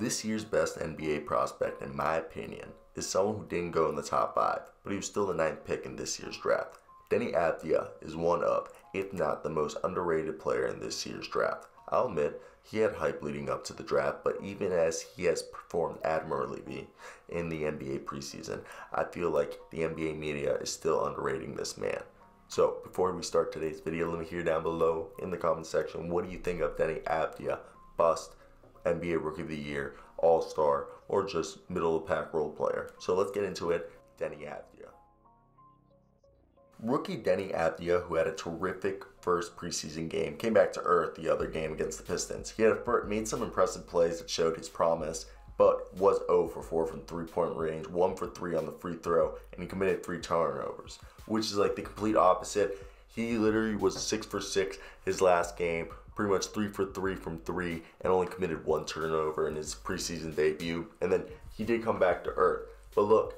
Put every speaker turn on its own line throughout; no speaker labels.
This year's best NBA prospect, in my opinion, is someone who didn't go in the top 5, but he was still the 9th pick in this year's draft. Deni Avdija is one of, if not the most underrated player in this year's draft. I'll admit, he had hype leading up to the draft, but even as he has performed admirably in the NBA preseason, I feel like the NBA media is still underrating this man. So, before we start today's video, let me hear down below in the comment section, what do you think of Deni Avdija, bust, NBA Rookie of the Year, All-Star, or just middle-of-the-pack role player? So let's get into it. Deni Avdija. Rookie Deni Avdija, who had a terrific first preseason game, came back to earth the other game against the Pistons. He had made some impressive plays that showed his promise, but was 0 for 4 from three-point range, 1 for 3 on the free throw, and he committed 3 turnovers, which is like the complete opposite. He literally was 6 for 6 his last game, pretty much 3 for 3 from 3, and only committed 1 turnover in his preseason debut. And then he did come back to earth. But look,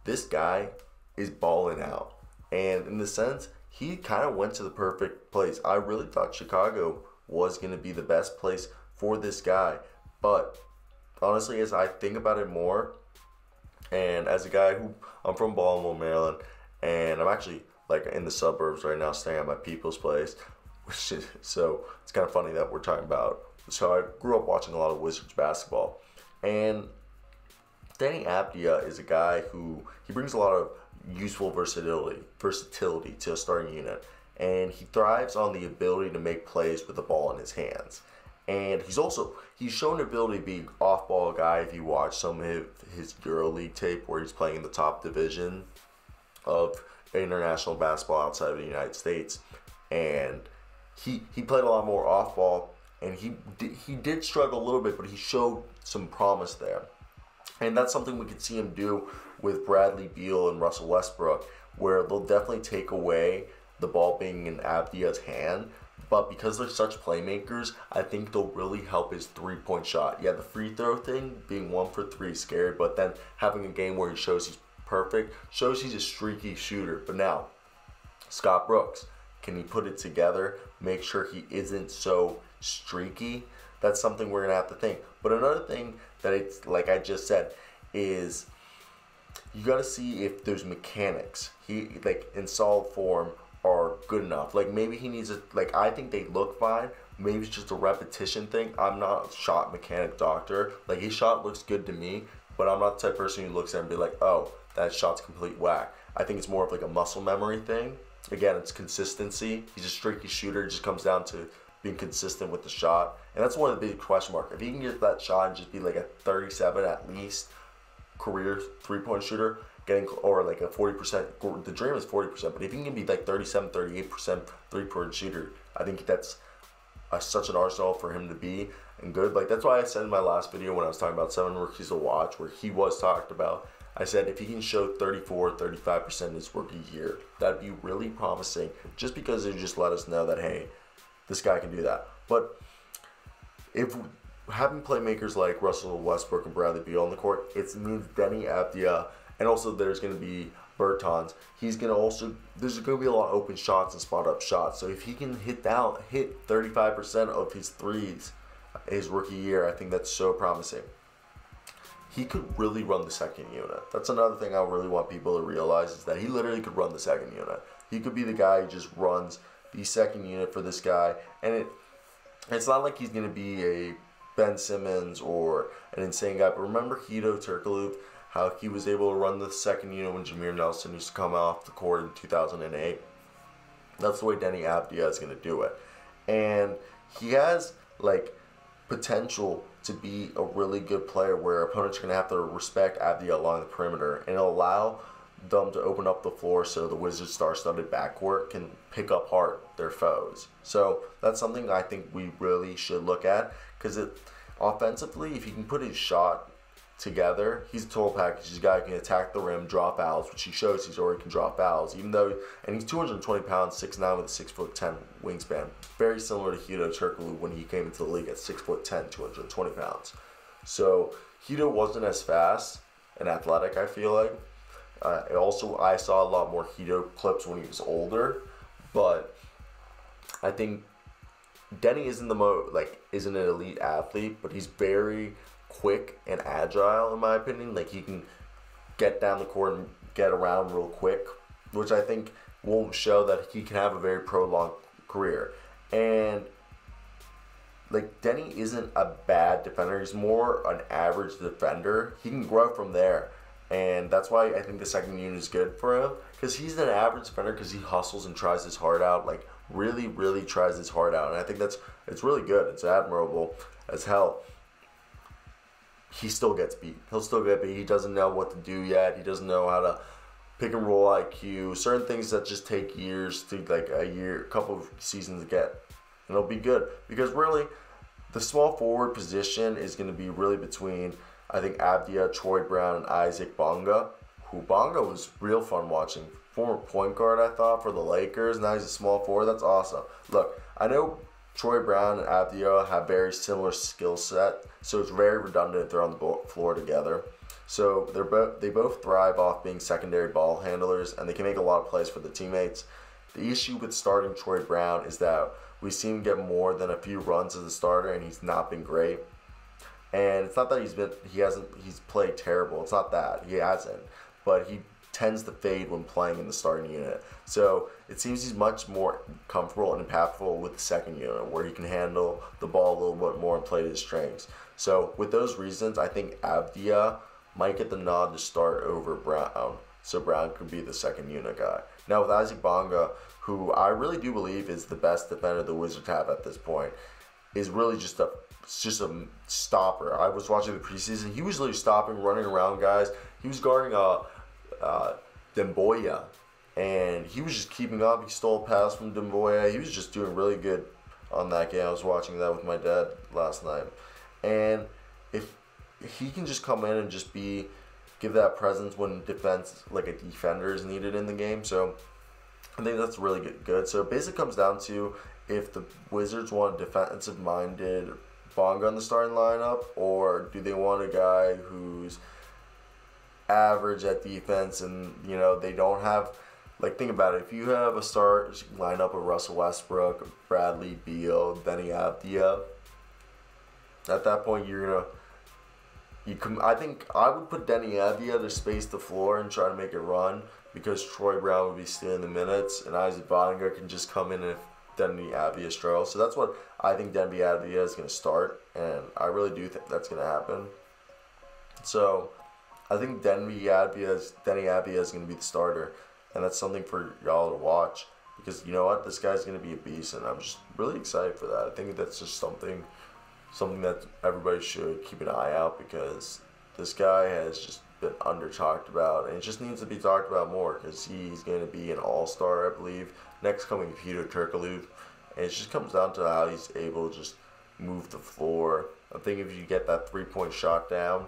this guy is balling out. And in the sense, he kind of went to the perfect place. I really thought Chicago was going to be the best place for this guy. But honestly, as I think about it more, and as a guy who, I'm from Baltimore, Maryland, and I'm actually like in the suburbs right now staying at my people's place. So it's kind of funny that we're talking about. So I grew up watching a lot of Wizards basketball. And Deni Avdija is a guy who, he brings a lot of useful versatility to a starting unit, and he thrives on the ability to make plays with the ball in his hands. And he's shown the ability to be an off-ball guy. If you watch some of his EuroLeague tape where he's playing in the top division of international basketball outside of the United States, and he played a lot more off-ball, and he did struggle a little bit, but he showed some promise there. And that's something we could see him do with Bradley Beal and Russell Westbrook, where they'll definitely take away the ball being in Avdija's hand. But because they're such playmakers, I think they'll really help his three-point shot. Yeah, the free throw thing, being 1 for 3 is scary, but then having a game where he shows he's perfect, shows he's a streaky shooter. But now, Scott Brooks, can he put it together, make sure he isn't so streaky? That's something we're going to have to think. But another thing that it's, like I just said, is you got to see if those mechanics, he like in solid form, are good enough. Like maybe he needs a, like I think they look fine. Maybe it's just a repetition thing. I'm not a shot mechanic doctor. Like his shot looks good to me, but I'm not the type of person who looks at it and be like, oh, that shot's complete whack. I think it's more of like a muscle memory thing. Again, it's consistency. He's a streaky shooter. It just comes down to being consistent with the shot. And that's one of the big question marks. If he can get that shot and just be like a 37 at least career three-point shooter, or like a 40%, the dream is 40%, but if he can be like 37, 38% three-point shooter, I think that's such an arsenal for him to be and good. Like that's why I said in my last video when I was talking about 7 rookies to watch, where he was talked about, I said if he can show 34, 35% his rookie year, that'd be really promising, just because it just let us know that, hey, this guy can do that. But if having playmakers like Russell Westbrook and Bradley Beal on the court, it means Deni Avdija, and also there's going to be Bertans. There's going to be a lot of open shots and spot up shots. So if he can hit 35% of his threes his rookie year, I think that's so promising. He could really run the second unit. That's another thing I really want people to realize, is that he literally could run the second unit. He could be the guy who just runs the second unit for this guy, and it's not like he's going to be a Ben Simmons or an insane guy, but remember Hedo Turkoglu, how he was able to run the second unit when Jameer Nelson used to come off the court in 2008? That's the way Deni Avdija is going to do it. And he has like potential to be a really good player where opponents are going to have to respect Avdija along the perimeter, and it'll allow them to open up the floor so the Wizards star-studded backcourt can pick apart their foes. So that's something I think we really should look at, because offensively, if he can put his shot together, he's a total package. He's a guy who can attack the rim, draw fouls, which he shows he's already can draw fouls, and he's 220 pounds, 6'9", with a 6'10" wingspan. Very similar to Hedo Turkoglu when he came into the league at 6'10", 220 pounds. So Hedo wasn't as fast and athletic, I feel like. I saw a lot more Hedo clips when he was older, but I think Deni isn't an elite athlete, but he's very quick and agile, in my opinion. Like, he can get down the court and get around real quick, which I think will show that he can have a very prolonged career. And like, Deni isn't a bad defender. He's more an average defender. He can grow from there. And that's why I think the second unit is good for him. Because he's an average defender because he hustles and tries his heart out. Like, really, really tries his heart out. And I think it's really good. It's admirable as hell. He still gets beat. He'll still get beat. He doesn't know what to do yet. He doesn't know how to pick and roll IQ. Certain things that just take years to, like, a couple of seasons to get. And it'll be good. Because really, the small forward position is going to be really between, I think, Avdija, Troy Brown, and Isaac Bonga. Who Bonga was real fun watching. Former point guard, I thought, for the Lakers. Now he's a small forward. That's awesome. Look, I know Troy Brown and Avdija have very similar skill set, so it's very redundant if they're on the floor together. So they both thrive off being secondary ball handlers, and they can make a lot of plays for the teammates. The issue with starting Troy Brown is that we've seen him get more than a few runs as a starter, and he's not been great. And it's not that he's played terrible. It's not that. He hasn't. But he tends to fade when playing in the starting unit. So it seems he's much more comfortable and impactful with the second unit, where he can handle the ball a little bit more and play to his strengths. So with those reasons, I think Avdija might get the nod to start over Brown. So Brown could be the second unit guy. Now with Isaac Bonga, who I really do believe is the best defender the Wizards have at this point, is really just a stopper. I was watching the preseason. He was really stopping, running around guys. He was guarding Demboya, and he was just keeping up. He stole a pass from Demboya. He was just doing really good on that game. I was watching that with my dad last night. And if he can just come in and just give that presence when defense, like a defender, is needed in the game. So I think that's really good. So it basically comes down to if the Wizards want a defensive-minded Bonga in the starting lineup, or do they want a guy who's average at defense and, they don't have, like, think about it. If you have a start lineup of Russell Westbrook, Bradley Beal, Deni Avdija, at that point I think I would put Deni Avdija to space the floor and try to make it run, because Troy Brown would be stealing the minutes, and Isaac Bonga can just come in if Deni Avdija struggles. So that's what I think Deni Avdija is going to start, and I really do think that's going to happen. So I think Deni Avdija is going to be the starter, and that's something for y'all to watch, because you know what, this guy's going to be a beast, and I'm just really excited for that. I think that's just something that everybody should keep an eye out, because this guy has just been under talked about, and it just needs to be talked about more, because he's going to be an all-star, I believe, next coming Peter Turkoglu, and it just comes down to how he's able to just move the floor. I think if you get that three-point shot down,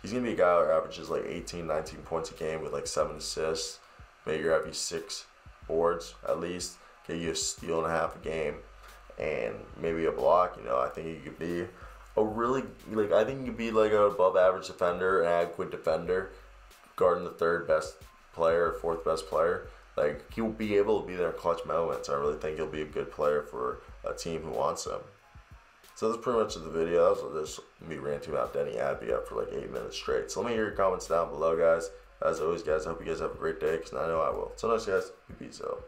he's going to be a guy who averages like 18, 19 points a game with like 7 assists, maybe have you 6 boards at least, get you a steal and a half a game, and maybe a block. I think he could be I think he could be like an above average defender, an adequate defender, guarding the third best player or fourth best player. Like, he'll be able to be there in clutch moments. I really think he'll be a good player for a team who wants him. So that's pretty much the video. That was just me ranting about Deni Avdija for like 8 minutes straight. So let me hear your comments down below, guys. As always, guys, I hope you guys have a great day, because I know I will. So nice, guys. Peace out.